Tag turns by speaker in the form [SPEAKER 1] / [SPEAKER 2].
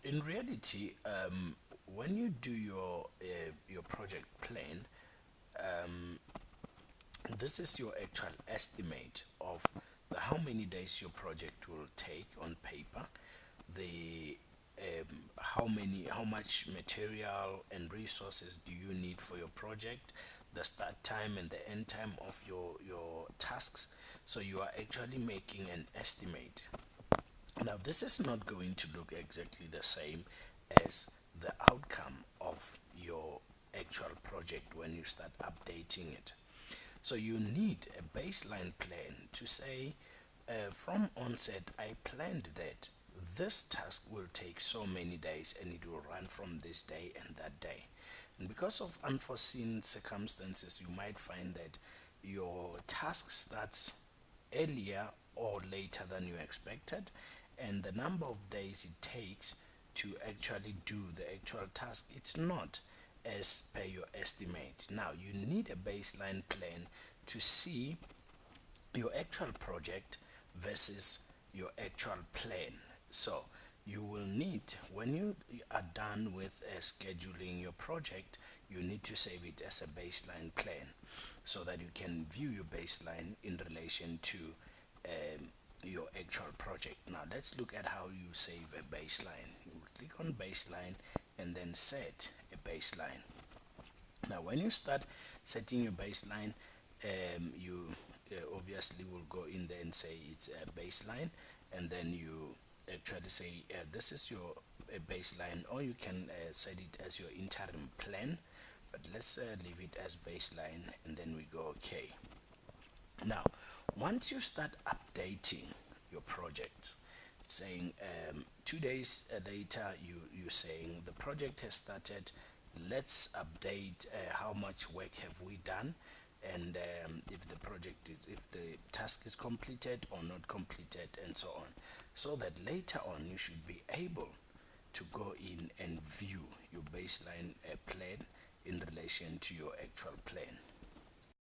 [SPEAKER 1] in reality, when you do your project plan, this is your actual estimate of how many days your project will take on paper, the how much material and resources do you need for your project, the start time and the end time of your tasks. So you are actually making an estimate. Now, this is not going to look exactly the same as the outcome of your actual project when you start updating it. So you need a baseline plan to say, from onset, I planned that this task will take so many days and it will run from this day and that day. And because of unforeseen circumstances, you might find that your task starts earlier or later than you expected, and the number of days it takes to actually do the actual task, it's not as per your estimate. Now you need a baseline plan to see your actual project versus your actual plan. So you will need, when you are done with scheduling your project, you need to save it as a baseline plan so that you can view your baseline in relation to your actual project. Now let's look at how you save a baseline. You click on baseline and then set a baseline. Now when you start setting your baseline, you obviously will go in there and say it's a baseline, and then you actually say this is your baseline, or you can set it as your interim plan, but let's leave it as baseline and then we go okay. Now once you start updating your project, saying 2 days later, you saying the project has started, let's update how much work have we done, and if the project is, if the task is completed or not completed, and so on, so that later on you should be able to go in and view your baseline plan in relation to your actual plan.